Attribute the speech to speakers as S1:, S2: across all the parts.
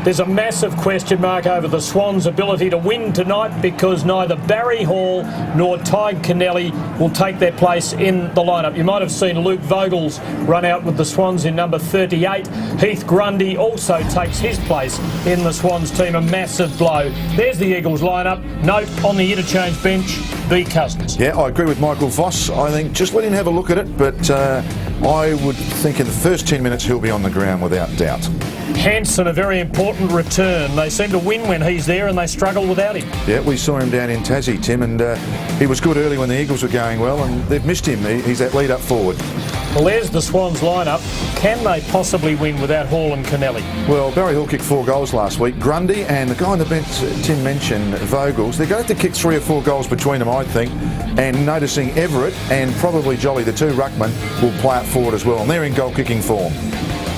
S1: There's a massive question mark over the Swans' ability to win tonight because neither Barry Hall nor Ty Kennelly will take their place in the lineup. You might have seen Luke Vogels run out with the Swans in number 38. Heath Grundy also takes his place in the Swans team. A massive blow. There's the Eagles lineup. Note on the interchange bench, B. Cousins.
S2: Yeah, I agree with Michael Voss. I think just let him have a look at it, but I would think in the first 10 minutes he'll be on the ground without doubt.
S1: Hanson, a very important return. They seem to win when he's there and they struggle without him.
S2: Yeah, we saw him down in Tassie, Tim, and he was good early when the Eagles were going well, and they've missed him. He's that lead up forward.
S1: Well, there's the Swans lineup. Can they possibly win without Hall and Kennelly?
S2: Well, Barry Hall kicked 4 goals last week. Grundy and the guy on the bench, Tim mentioned, Vogels, they're going to have to kick 3 or 4 goals between them, I think. And noticing Everett and probably Jolly, the two ruckmen, will play up forward as well, and they're in goal-kicking form.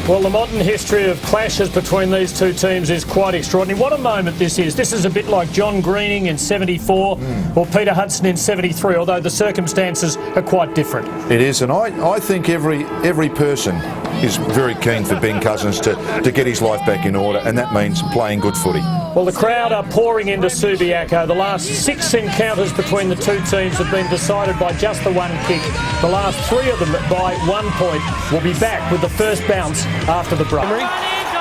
S1: Well, the modern history of clashes between these two teams is quite extraordinary. What a moment this is. This is a bit like John Greening in 74 or Peter Hudson in 73, although the circumstances are quite different.
S2: It is, and I think every person is very keen for Ben Cousins to get his life back in order, and that means playing good footy.
S1: Well, the crowd are pouring into Subiaco. The last 6 encounters between the two teams have been decided by just the one kick. The last 3 of them by 1 point. We'll be back with the first bounce after the break.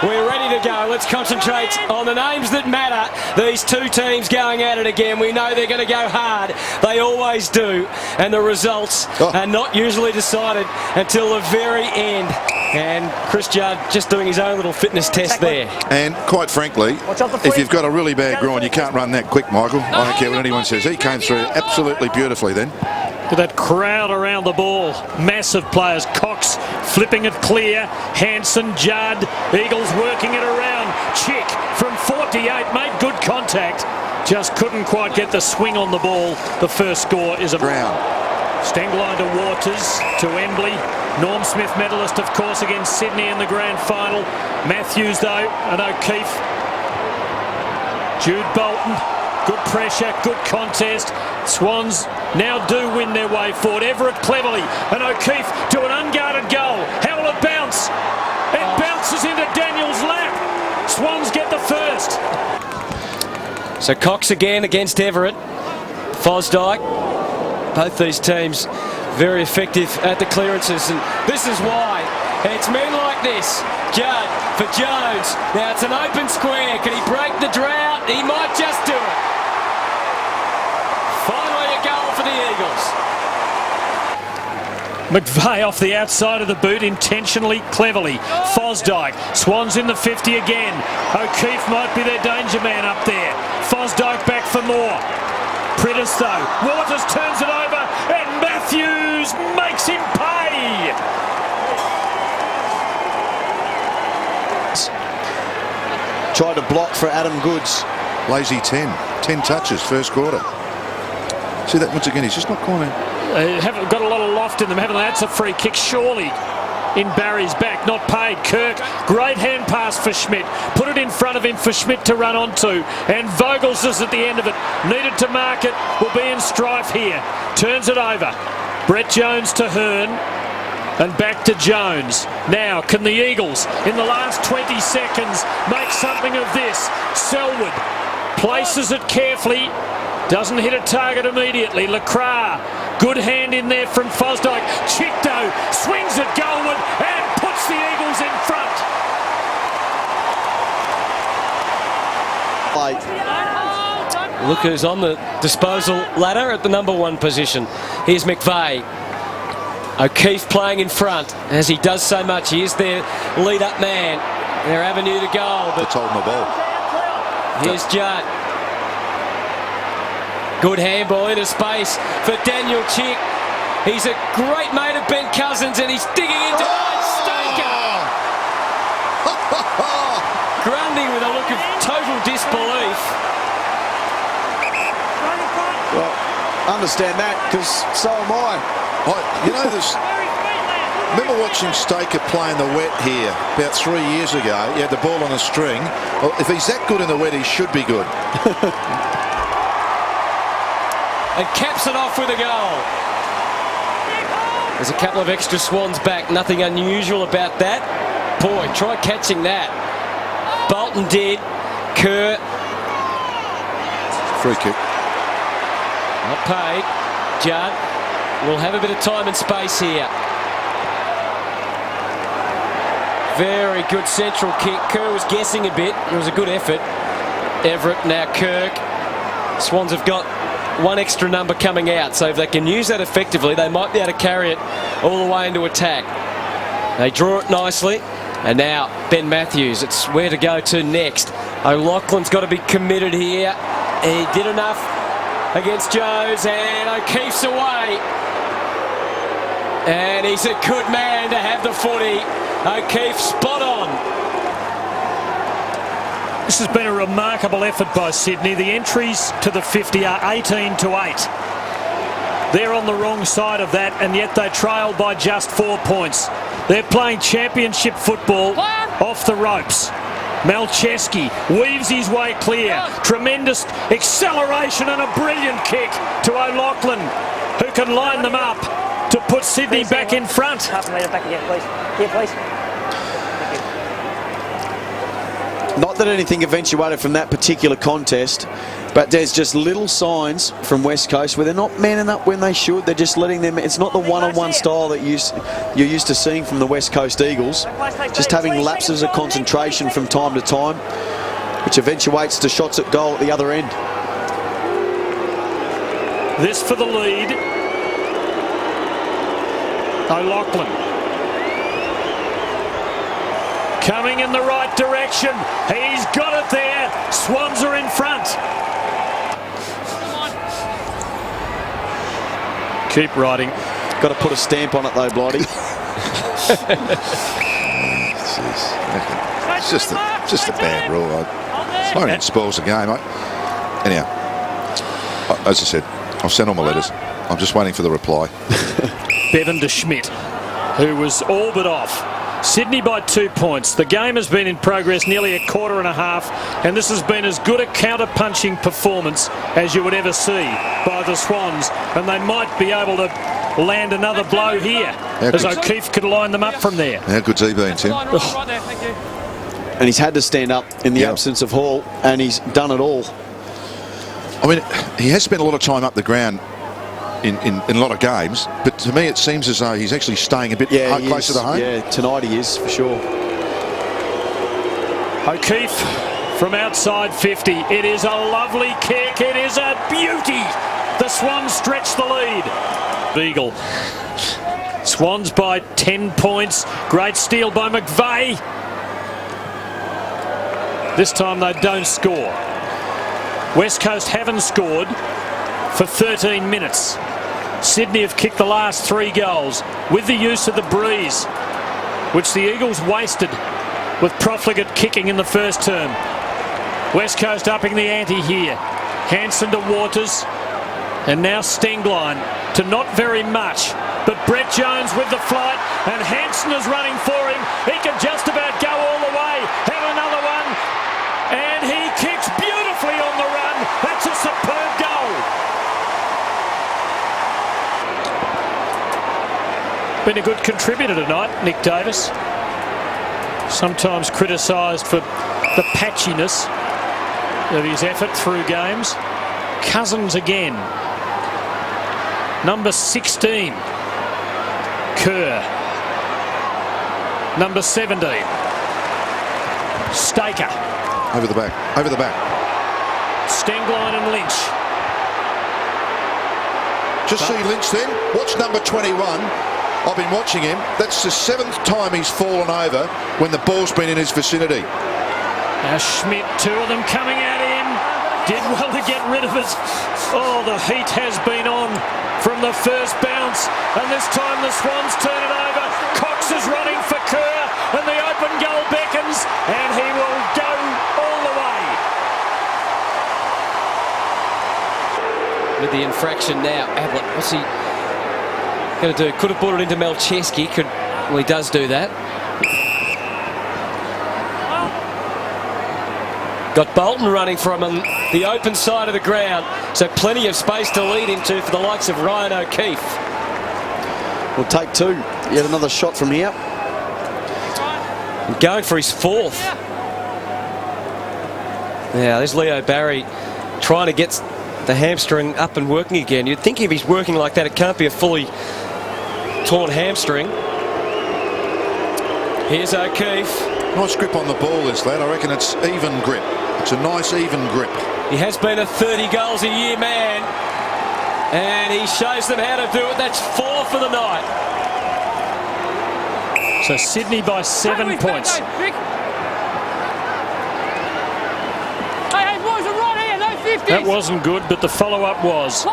S3: We're ready to go. Let's concentrate on the names that matter. These two teams going at it again. We know they're going to go hard. They always do. And the results are not usually decided until the very end. And Chris Judd just doing his own little fitness test there.
S2: And quite frankly, if you've got a really bad groin, you can't run that quick, Michael. I don't care what anyone says. He came through absolutely beautifully then.
S1: Look at that crowd around the ball. Massive players. Cox flipping it clear. Hanson, Judd. Eagles working it around. Chick from 48 made good contact. Just couldn't quite get the swing on the ball. The first score is a Brown. Stenglein to Waters, to Embley. Norm Smith medalist, of course, against Sydney in the grand final. Matthews, though, and O'Keefe. Jude Bolton. Good pressure, good contest. Swans now do win their way forward. Everett cleverly, and O'Keefe to an unguarded goal. How will it bounce? It bounces into Daniel's lap. Swans get the first.
S3: So Cox again against Everett. Fosdyke. Both these teams very effective at the clearances, and this is why. It's men like this. Judd for Jones. Now it's an open square. Can he break the drought? He might just do it. Finally a goal for the Eagles.
S1: McVeigh off the outside of the boot, intentionally, cleverly. Fosdyke. Swans in the 50 again. O'Keefe might be their danger man up there. Fosdyke back for more. Prittis though. Waters turns it over, and Matthews makes him pay.
S4: Tried to block for Adam Goods.
S2: Lazy 10 touches first quarter. See that once again, he's just not calling.
S1: They haven't got a lot of loft in them, haven't they? That's a free kick, surely. In Barry's back, not paid. Kirk, great hand pass for Schmidt. Put it in front of him for Schmidt to run onto. And Vogels is at the end of it. Needed to mark it. Will be in strife here. Turns it over. Brett Jones to Hearn. And back to Jones. Now, can the Eagles, in the last 20 seconds, make something of this? Selwood places it carefully. Doesn't hit a target immediately. Lacroix, good hand in there from Fosdyke. Chicto swings it goalward and puts the Eagles in front.
S3: Look who's on the disposal ladder at the number 1 position. Here's McVeigh. O'Keefe playing in front, as he does so much. He is their lead-up man, their avenue to goal. But
S2: it's holding the ball.
S3: Here's Judd. Good handball into space for Daniel Chick. He's a great mate of Ben Cousins, and he's digging into it. Stinker! Grundy with a look of total disbelief.
S4: Well, understand that, because so am I.
S2: You know this. Remember watching Staker play in the wet here about 3 years ago? He had the ball on a string. Well, if he's that good in the wet, he should be good.
S3: And caps it off with a goal. There's a couple of extra Swans back. Nothing unusual about that. Boy, try catching that. Bolton did. Kerr.
S2: Free kick.
S3: Not paid. Judd will have a bit of time and space here. Very good central kick. Kerr was guessing a bit. It was a good effort. Everett, now Kirk. Swans have got one extra number coming out, so if they can use that effectively, they might be able to carry it all the way into attack. They draw it nicely, and now Ben Matthews. It's where to go to next. O'Loughlin's got to be committed here. He did enough against Joes, and O'Keefe's away. And he's a good man to have the footy. O'Keefe spot on.
S1: This has been a remarkable effort by Sydney. The entries to the 50 are 18-8. They're on the wrong side of that, and yet they trail by just 4 points. They're playing championship football off the ropes. Malcheski weaves his way clear. Tremendous acceleration and a brilliant kick to O'Loughlin, who can line them up to put Sydney back in front.
S5: Half a metre back again, please. Here, please.
S4: Not that anything eventuated from that particular contest, but there's just little signs from West Coast where they're not manning up when they should. They're just letting them. It's not the one-on-one style that you're used to seeing from the West Coast Eagles. Just having lapses of concentration from time to time, which eventuates to shots at goal at the other end.
S1: This for the lead. O'Loughlin coming in the right direction. He's got it there. Swans are in front. Keep riding.
S4: Got to put a stamp on it though, Blighty.
S2: It's just a bad rule. I don't think it spoils the game. Anyhow, as I said, I've sent all my letters. I'm just waiting for the reply.
S1: Bevan de Schmidt, who was all but off. Sydney by 2 points. The game has been in progress nearly a quarter and a half, and this has been as good a counter-punching performance as you would ever see by the Swans, and they might be able to land another blow here as O'Keefe could line them up from there.
S2: How good's he been, Tim?
S4: And he's had to stand up in the absence of Hall, and he's done it all.
S2: I mean, he has spent a lot of time up the ground in a lot of games, but to me it seems as though he's actually staying a bit closer to home.
S4: Yeah, tonight he is, for sure.
S1: O'Keefe from outside 50. It is a lovely kick. It is a beauty. The Swans stretch the lead. Beagle. Swans by 10 points. Great steal by McVeigh. This time they don't score. West Coast haven't scored for 13 minutes. Sydney have kicked the last 3 goals with the use of the breeze, which the Eagles wasted with profligate kicking in the first term. West Coast upping the ante here. Hansen to Waters, and now Stenglein to not very much, but Brett Jones with the flight, and Hansen is running for him. He can just about go all the way. Have another one, and he kicks beautifully on the run. That's a superb goal. Been a good contributor tonight, Nick Davis. Sometimes criticised for the patchiness of his effort through games. Cousins again. Number 16. Kerr. Number 17. Staker.
S2: Over the back. Over the back.
S1: Stenglein and Lynch.
S2: Just see Lynch then. Watch number 21. I've been watching him. That's the 7th time he's fallen over when the ball's been in his vicinity.
S1: Now Schmidt, 2 of them coming at him. Did well to get rid of it. Oh, the heat has been on from the first bounce. And this time the Swans turn it over. Cox is running for Kerr, and the open goal beckons, and he will go all the way.
S3: With the infraction now, Ablett, what's he going to do? Could have brought it into Malcheski. Well, he does do that. Got Bolton running from the open side of the ground, so plenty of space to lead into for the likes of Ryan O'Keefe.
S4: We'll take 2. Yet another shot from here.
S3: And going for his 4th. Yeah, there's Leo Barry trying to get the hamstring up and working again. You'd think if he's working like that, it can't be a fully torn hamstring. Here's O'Keefe.
S2: Nice grip on the ball, this lad. I reckon it's even grip. It's a nice even grip.
S3: He has been a 30 goals a year man, and he shows them how to do it. That's 4 for the night.
S1: So Sydney by 7 points. That wasn't good, but the follow-up was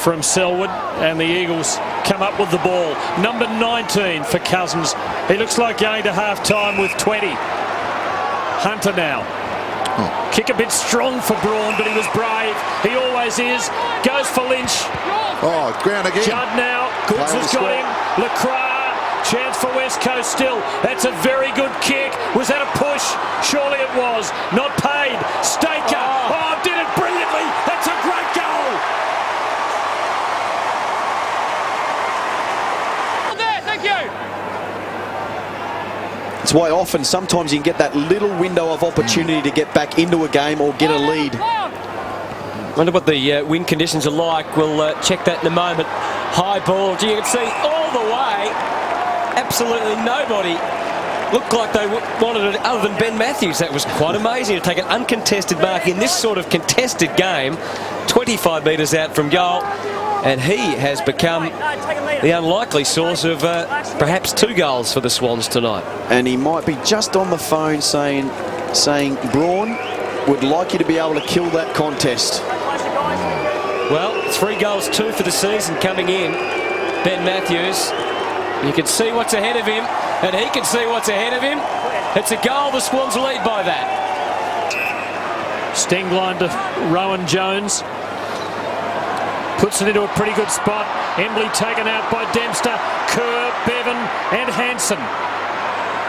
S1: from Selwood, and the Eagles come up with the ball. Number 19 for Cousins. He looks like going to half-time with 20. Hunter now. Kick a bit strong for Braun, but he was brave. He always is. Goes for Lynch.
S2: Oh, ground again.
S1: Judd now. Goods has got him. Lecrae. Chance for West Coast still. That's a very good kick. Was that a push? Surely it was. Not paid. Staker. Oh, did it brilliantly. That's a great goal.
S6: There, thank you.
S4: It's why often, sometimes you can get that little window of opportunity to get back into a game or get a lead.
S3: Wonder what the wind conditions are like. We'll check that in a moment. High ball. Gee, you can see all the way. Absolutely nobody looked like they wanted it other than Ben Matthews. That was quite amazing to take an uncontested mark in this sort of contested game, 25 metres out from goal, and he has become the unlikely source of perhaps 2 goals for the Swans tonight.
S4: And he might be just on the phone saying Braun would like you to be able to kill that contest.
S3: Well, 3 goals, 2 for the season coming in. Ben Matthews. You can see what's ahead of him, and he can see what's ahead of him. It's a goal. The Swans lead by that.
S1: Stengline to Rowan Jones. Puts it into a pretty good spot. Embley taken out by Dempster. Kerr, Bevan and Hansen.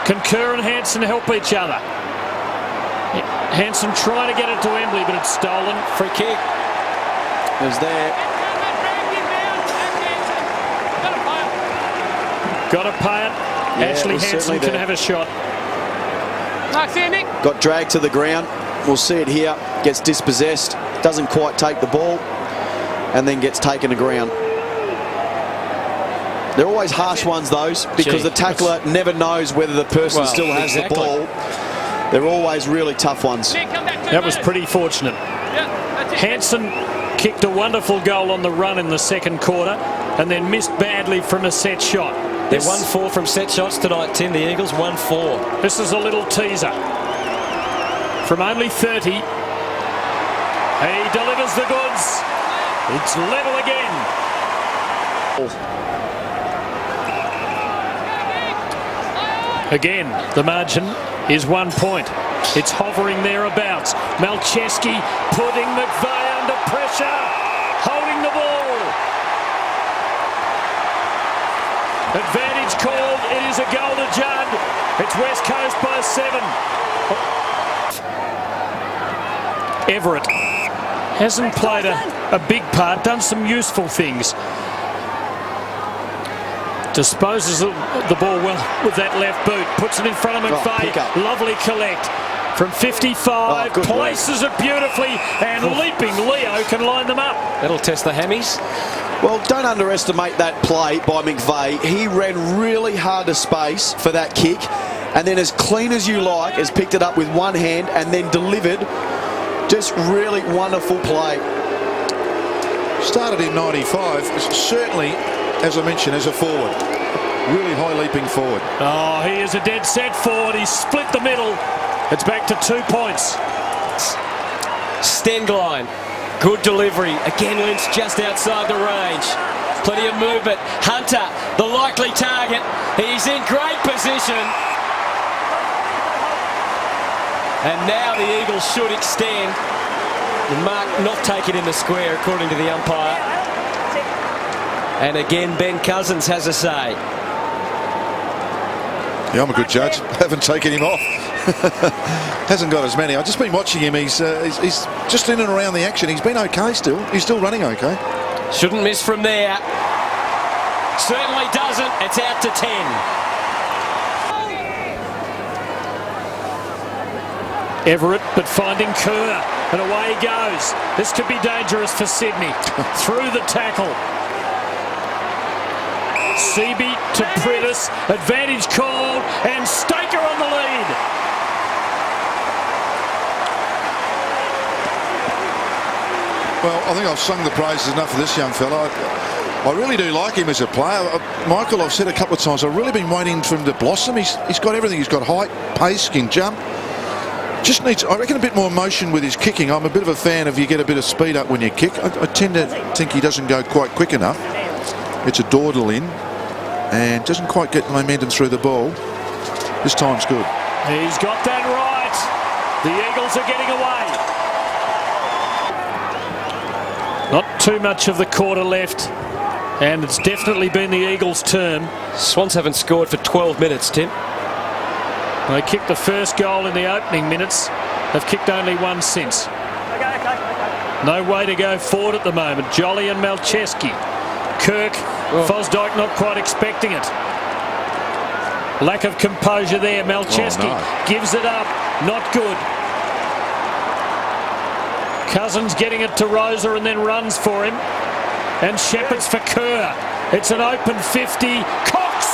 S1: Can Kerr and Hansen help each other? Hansen trying to get it to Embley, but it's stolen. Free kick.
S4: It was there.
S1: Got to pay it.
S4: Yeah,
S1: Ashley Hansen can have a shot.
S4: Got dragged to the ground. We'll see it here. Gets dispossessed. Doesn't quite take the ball. And then gets taken to ground. They're always harsh ones, those, because the tackler never knows whether the person still has the ball. They're always really tough ones.
S1: That was pretty fortunate. Hansen kicked a wonderful goal on the run in the second quarter and then missed badly from a set shot.
S3: They're 1-4 from set shots tonight, Tim. The Eagles 1-4.
S1: This is a little teaser. From only 30, he delivers the goods. It's level again. Again, the margin is 1 point. It's hovering thereabouts. Malcheski putting McVeigh under pressure, holding the ball. Advantage called. It is a goal to Judd. It's West Coast by 7. Everett hasn't played a big part, done some useful things. Disposes of the ball well with that left boot. Puts it in front of McVeigh. Lovely collect. From 55, places it beautifully, and leaping Leo can line them up.
S3: That'll test the hammies.
S4: Well, don't underestimate that play by McVeigh. He ran really hard to space for that kick, and then as clean as you like, has picked it up with one hand and then delivered. Just really wonderful play.
S2: Started in 95, certainly, as I mentioned, as a forward. Really high leaping forward.
S1: Oh, he is a dead set forward. He's split the middle. It's back to 2 points.
S3: Stengline. Good delivery. Again, Lynch just outside the range. Plenty of movement. Hunter, the likely target. He's in great position. And now the Eagles should extend. The mark not taken in the square, according to the umpire. And again, Ben Cousins has a say.
S2: Yeah, I'm a good judge. Haven't taken him off. Hasn't got as many. I've just been watching him. He's just in and around the action. He's been okay still. He's still running okay.
S3: Shouldn't miss from there. Certainly doesn't. It's out to 10.
S1: Everett, but finding Kerr, and away he goes. This could be dangerous for Sydney. Through the tackle. Seaby to Pritis, advantage called, and Staker on the lead.
S2: Well, I think I've sung the praises enough of this young fella. I really do like him as a player. Michael, I've said a couple of times, I've really been waiting for him to blossom. He's got everything. He's got height, pace, can jump. Just needs, I reckon, a bit more motion with his kicking. I'm a bit of a fan of you get a bit of speed up when you kick. I tend to think he doesn't go quite quick enough. It's a dawdle in and doesn't quite get the momentum through the ball. This time's good.
S1: He's got that right. The Eagles are getting away. Not too much of the quarter left, and it's definitely been the Eagles' turn.
S3: Swans haven't scored for 12 minutes, Tim.
S1: They kicked the first goal in the opening minutes. They've kicked only one since. No way to go forward at the moment. Jolly and Malcheski. Kirk, Fosdyke not quite expecting it. Lack of composure there. Malcheski gives it up. Not good. Cousins getting it to Rosa and then runs for him. And Shepherd's for Kerr. It's an open 50. Cox!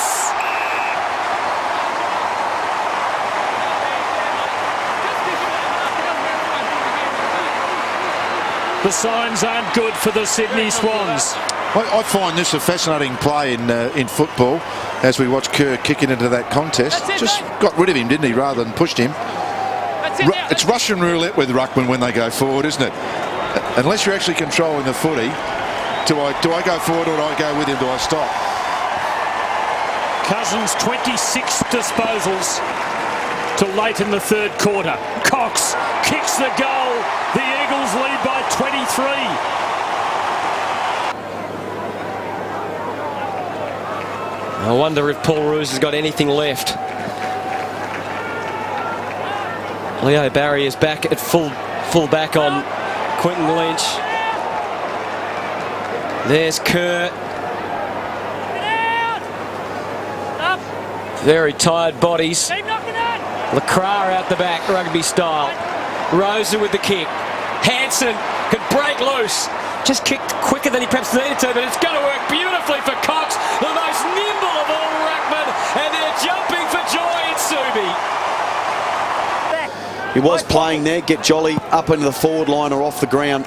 S1: The signs aren't good for the Sydney Swans.
S2: I find this a fascinating play in football as we watch Kerr kicking into that contest. Just got rid of him, didn't he, rather than pushed him. It's Russian roulette with ruckman when they go forward, isn't it? Unless you're actually controlling the footy, do I go forward or do I go with him? Do I stop?
S1: Cousins 26 disposals till late in the third quarter. Cox kicks the goal. The Eagles lead by 23.
S3: I wonder if Paul Roos has got anything left. Leo Barry is back at full back on Quinton Lynch. There's Kerr. Very tired bodies. Lacroix out the back, rugby style. Rosa with the kick. Hanson could break loose. Just kicked quicker than he perhaps needed to, but it's going to work beautifully for Cox, the most nimble of all ruckmen, and they're jumping for joy in Subi.
S4: He was playing there. Get Jolly up into the forward line or off the ground.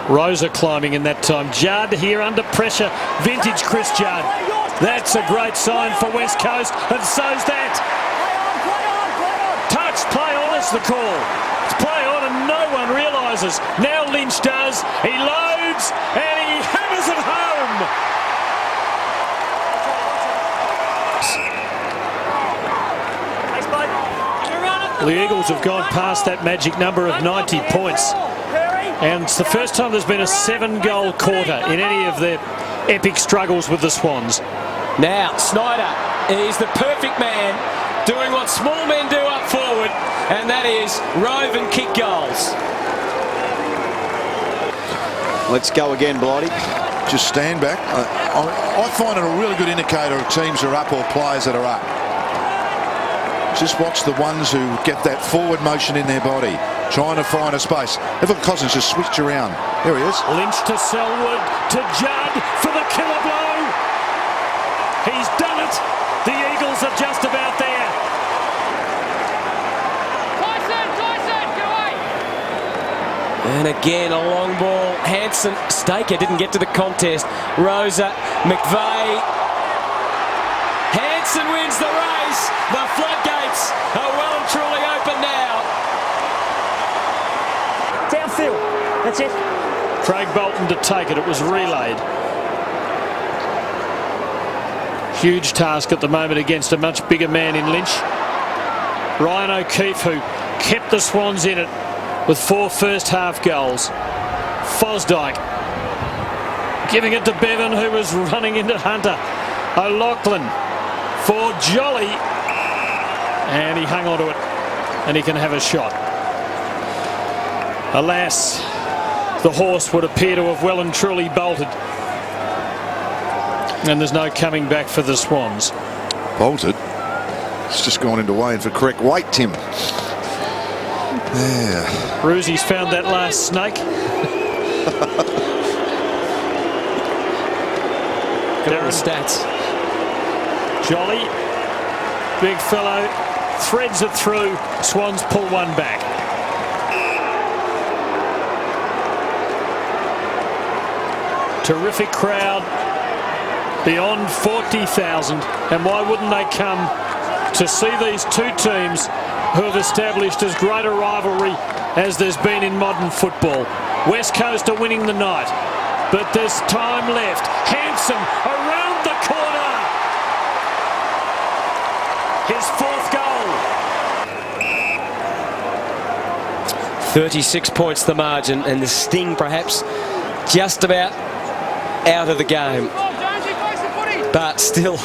S1: Rosa climbing in that time. Judd here under pressure. Vintage Chris Judd. That's a great sign for West Coast, and so's that. Touch, play on is the call. It's play on and no one realises. Now Lynch does. He loads and he hammers it home. The Eagles have gone past that magic number of 90 points. And it's the first time there's been a 7-goal quarter in any of their epic struggles with the Swans.
S3: Now, Snyder, he's the perfect man, doing what small men do up forward, and that is rove and kick goals.
S4: Let's go again, Blighty.
S2: Just stand back. I find it a really good indicator of teams are up or players that are up. Just watch the ones who get that forward motion in their body, trying to find a space. Evan Cousins just switched around. There he is.
S1: Lynch to Selwood, to Judd for the killer blow. He's done it. The Eagles are just about there.
S3: And again, a long ball. Hanson, Staker didn't get to the contest. Rosa, McVeigh. Hanson wins the race. The floodgates are well and truly open now.
S5: Downfield. That's it.
S1: Craig Bolton to take it. It was relayed. Huge task at the moment against a much bigger man in Lynch. Ryan O'Keefe, who kept the Swans in it with 4 first-half goals. Fosdyke giving it to Bevan, who was running into Hunter. O'Loughlin for Jolly. And he hung onto it. And he can have a shot. Alas, the horse would appear to have well and truly bolted. And there's no coming back for the Swans.
S2: Bolted. It's just gone into Wayne for correct weight, Tim. Yeah.
S1: Ruzzi's found that last snake.
S3: Darren stats.
S1: Jolly, big fellow, threads it through. Swans pull one back. Terrific crowd, beyond 40,000, and why wouldn't they come to see these two teams who have established as great a rivalry as there's been in modern football. West Coast are winning the night, but there's time left. Handsome around the corner. His fourth goal.
S3: 36 points the margin, and the Sting perhaps just about out of the game. But still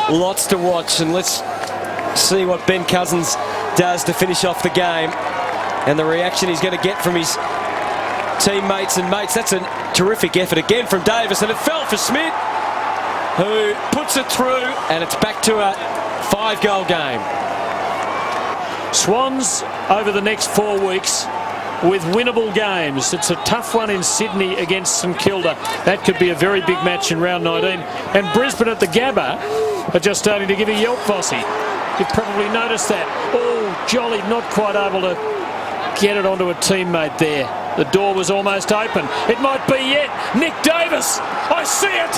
S3: lots to watch, and let's see what Ben Cousins does to finish off the game and the reaction he's going to get from his teammates and mates. That's a terrific effort again from Davis, and it fell for Smith, who puts it through, and it's back to a 5-goal game.
S1: Swans over the next 4 weeks with winnable games. It's a tough one in Sydney against St Kilda. That could be a very big match in round 19. And Brisbane at the Gabba are just starting to give a yelp, Vossi. You've probably noticed that. Oh, Jolly not quite able to get it onto a teammate there. The door was almost open. It might be yet. Nick Davis, I see it,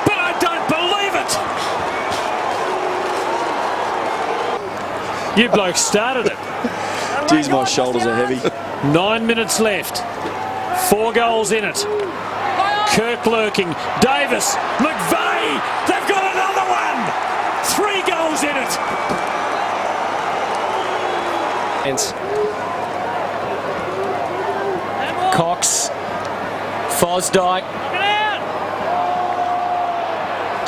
S1: but I don't believe it. You blokes started it.
S4: Geez, my shoulders are heavy.
S1: 9 minutes left. 4 goals in it. Kirk lurking. Davis. McVeigh. They've got another one. 3 goals in it.
S3: Cox. Fosdyke.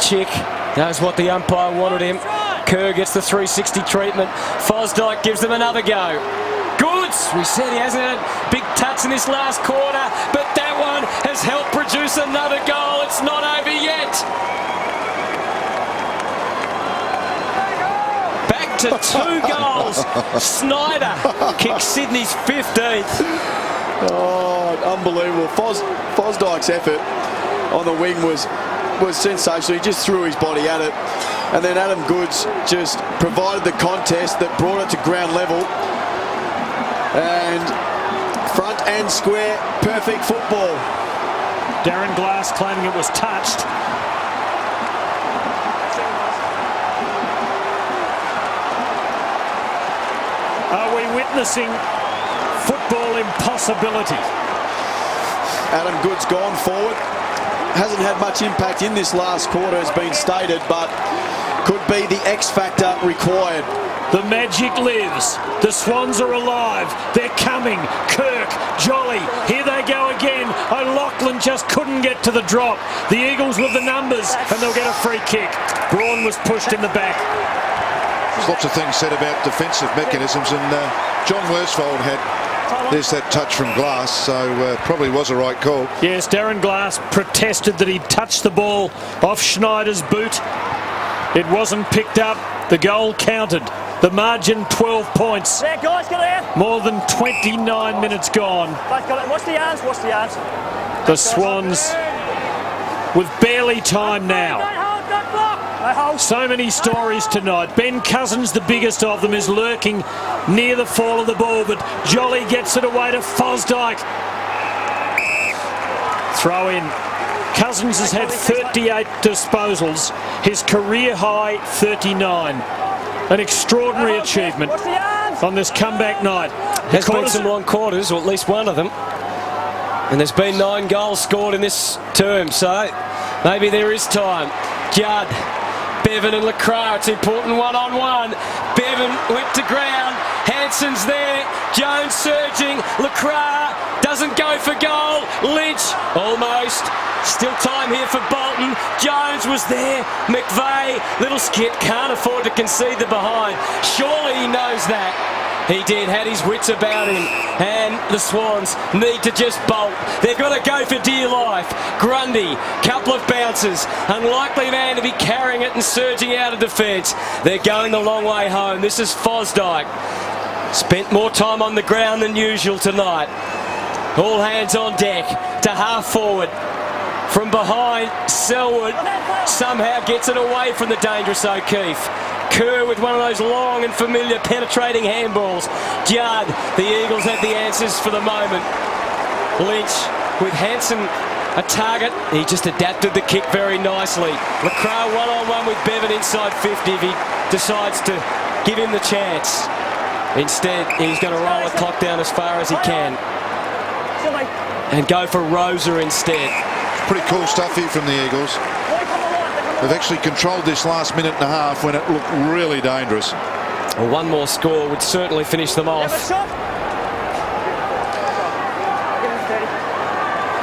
S3: Chick knows what the umpire wanted him. Kerr gets the 360 treatment. Fosdyke gives them another go. Goods! We said he hasn't had a big touch in this last quarter, but that one has helped produce another goal. It's not over yet. Back to 2 goals. Snyder kicks Sydney's 15th.
S4: Oh, unbelievable. Fosdyke's effort on the wing was sensational. He just threw his body at it. And then Adam Goods just provided the contest that brought it to ground level. And front and square, perfect football.
S1: Darren Glass claiming it was touched. Are we witnessing football impossibility?
S4: Adam Goods gone forward. Hasn't had much impact in this last quarter, has been stated, but could be the X factor required.
S1: The magic lives. The Swans are alive. They're coming. Kirk, Jolly, here they go again. O'Loughlin just couldn't get to the drop. The Eagles with the numbers, and they'll get a free kick. Braun was pushed in the back.
S2: There's lots of things said about defensive mechanisms, and John Worsfold there's that touch from Glass, so probably was a right call.
S1: Yes, Darren Glass protested that he touched the ball off Schneider's boot. It wasn't picked up. The goal counted. The margin 12 points.
S5: There, guys, get out.
S1: More than 29 minutes gone.
S5: Watch the yards, watch the yards.
S1: The Swans with barely time now.
S5: Don't block.
S1: So many stories tonight. Ben Cousins, the biggest of them, is lurking near the fall of the ball, but Jolly gets it away to Fosdyke. Throw in. Cousins has had 38 disposals. His career high, 39. An extraordinary achievement on this comeback night.
S3: Has been some long quarters, or at least one of them. And there's been 9 goals scored in this term, so maybe there is time. Judd, Bevan and LeCras, it's important one-on-one. Bevan whipped to ground. Hanson's there. Jones surging. LeCras doesn't go for goal. Lynch, almost. Still time here for Bolton. Jones was there. McVeigh, little skip, can't afford to concede the behind. Surely he knows that. He did, had his wits about him. And the Swans need to just bolt. They've got to go for dear life. Grundy, couple of bounces. Unlikely man to be carrying it and surging out of defence. They're going the long way home. This is Fosdyke. Spent more time on the ground than usual tonight. All hands on deck to half forward. From behind, Selwood somehow gets it away from the dangerous O'Keefe. Kerr with one of those long and familiar penetrating handballs. Judd, the Eagles have the answers for the moment. Lynch with Hanson a target. He just adapted the kick very nicely. LaCroix one-on-one with Bevan inside 50 if he decides to give him the chance. Instead, he's going to roll the clock down as far as he can and go for Rosa instead.
S2: Pretty cool stuff here from the Eagles. They've actually controlled this last minute and a half when it looked really dangerous.
S3: Well, one more score would certainly finish them off.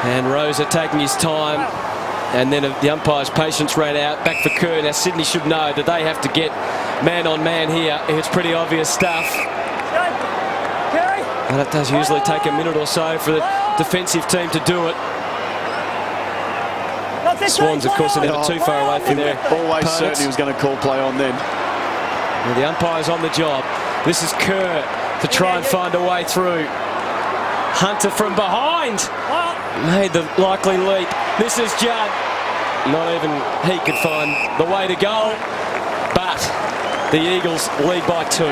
S3: And Rosa taking his time, and then the umpire's patience ran out. Back for Kerr. Now Sydney should know that they have to get man on man here. It's pretty obvious stuff. And it does usually take a minute or so for the defensive team to do it. Swans, of course, are never too far away from their
S4: Always
S3: opponents.
S4: certain he was going to call play on then.
S3: Well, the umpire's on the job. This is Kerr to try and find a way through. Hunter from behind made the likely leap. This is Judd. Not even he could find the way to go. But the Eagles lead by 2.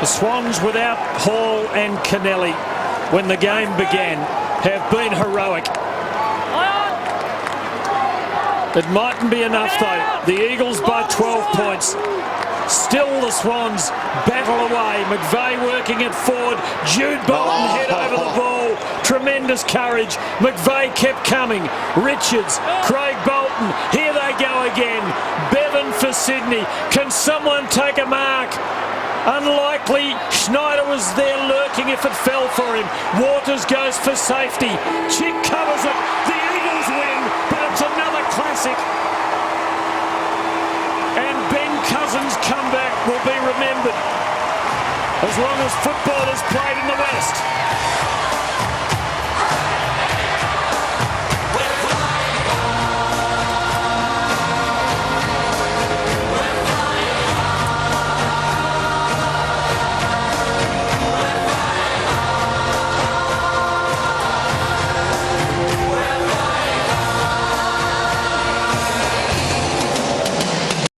S1: The Swans without Hall and Kennelly when the game began have been heroic. It mightn't be enough though. The Eagles by 12 points. Still the Swans battle away. McVeigh working it forward. Jude Bolton head over the ball. Tremendous courage. McVeigh kept coming. Richards, Craig Bolton. Here they go again. Bevan for Sydney. Can someone take a mark? Unlikely. Schneider was there lurking if it fell for him. Waters goes for safety. Chick covers it. The Eagles win, but it's another classic. And Ben Cousins' comeback will be remembered as long as football is played in the West.